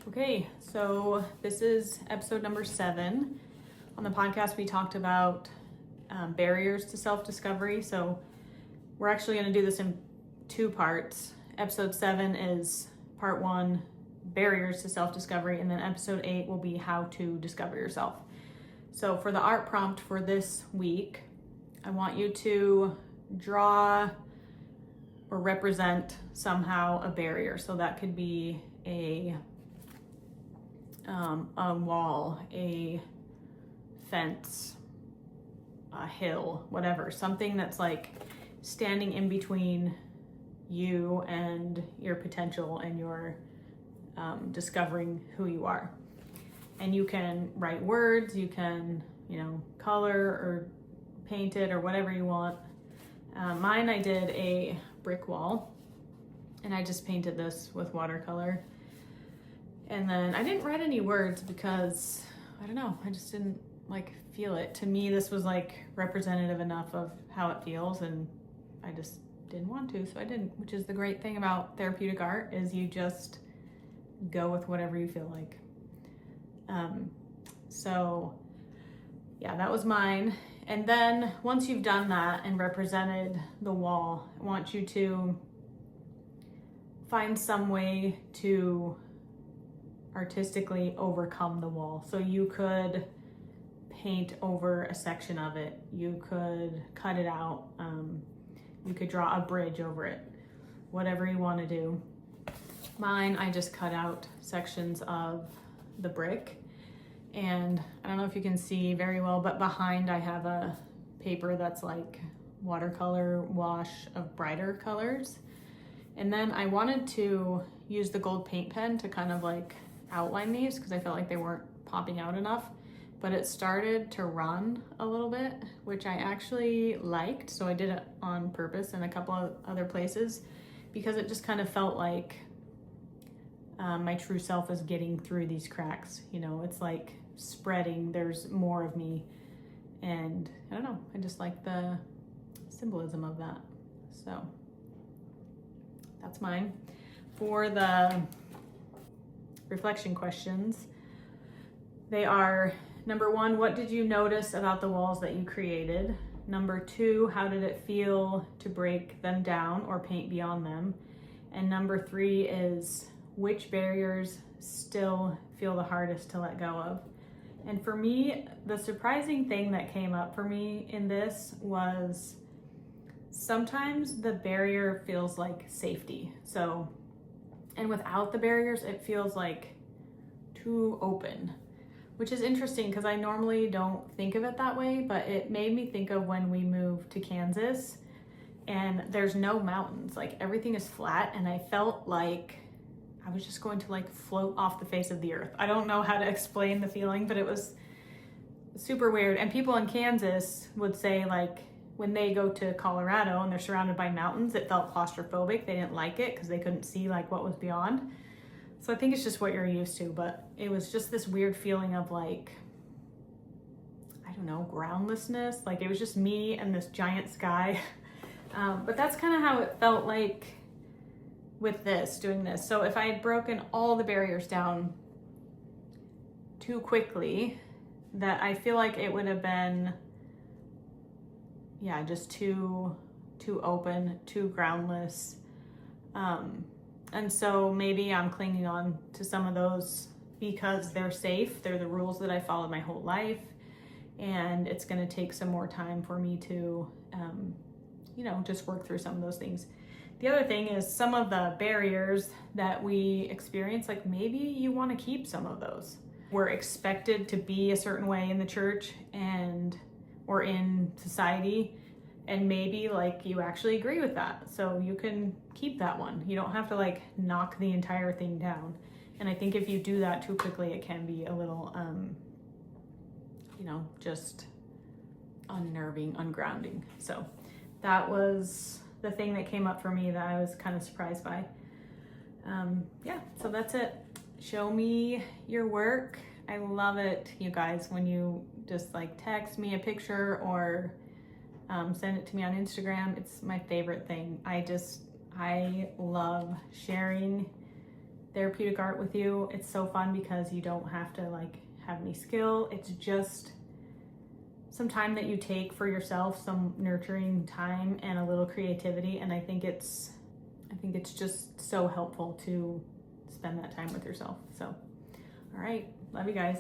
Okay, so this is episode number 7. On the podcast, we talked about barriers to self-discovery. So we're actually going to do this in 2 parts. Episode 7 is part 1, barriers to self-discovery, and then episode 8 will be how to discover yourself. So for the art prompt for this week, I want you to draw or represent somehow a barrier. So that could be a wall, a fence, a hill, whatever, something that's like standing in between you and your potential and your discovering who you are. And you can write words, you can, color or paint it or whatever you want. Mine, I did a brick wall and I just painted this with watercolor. And then I didn't write any words because, I don't know, I just didn't feel it. To me, this was representative enough of how it feels, and I just didn't want to, so I didn't, which is the great thing about therapeutic art, is you just go with whatever you feel like. So yeah, that was mine. And then once you've done that and represented the wall, I want you to find some way to artistically overcome the wall. So you could paint over a section of it, you could cut it out, you could draw a bridge over it, whatever you want to do. Mine, I just cut out sections of the brick, and I don't know if you can see very well, but behind I have a paper that's like watercolor wash of brighter colors. And then I wanted to use the gold paint pen to kind of outline these because I felt like they weren't popping out enough, but it started to run a little bit, which I actually liked. So I did it on purpose in a couple of other places because it just kind of felt like my true self is getting through these cracks. It's like spreading, there's more of me. And I don't know, I just like the symbolism of that. So that's mine. For the reflection questions, they are: number 1, what did you notice about the walls that you created? Number 2, how did it feel to break them down or paint beyond them? And number 3 is, which barriers still feel the hardest to let go of? And for me, the surprising thing that came up for me in this was sometimes the barrier feels like safety. So, and without the barriers, it feels like too open, which is interesting because I normally don't think of it that way, but it made me think of when we moved to Kansas and there's no mountains, everything is flat, and I felt like I was just going to float off the face of the earth. I don't know how to explain the feeling, but it was super weird. And people in Kansas would say when they go to Colorado and they're surrounded by mountains, it felt claustrophobic. They didn't like it because they couldn't see what was beyond. So I think it's just what you're used to, but it was just this weird feeling of I don't know, groundlessness. It was just me and this giant sky. But that's kind of how it felt with doing this. So if I had broken all the barriers down too quickly, that I feel like it would have been, just too open, too groundless. And so maybe I'm clinging on to some of those because they're safe. They're the rules that I followed my whole life. And it's going to take some more time for me to, just work through some of those things. The other thing is some of the barriers that we experience, maybe you want to keep some of those. We're expected to be a certain way in the church or in society, and maybe you actually agree with that. So you can keep that one. You don't have to knock the entire thing down. And I think if you do that too quickly, it can be a little, just unnerving, ungrounding. So that was the thing that came up for me that I was kind of surprised by. So that's it. Show me your work. I love it, you guys, when you just text me a picture or send it to me on Instagram. It's my favorite thing. I love sharing therapeutic art with you. It's so fun because you don't have to like have any skill. It's just some time that you take for yourself, some nurturing time and a little creativity. And I think it's just so helpful to spend that time with yourself. So, all right. Love you guys.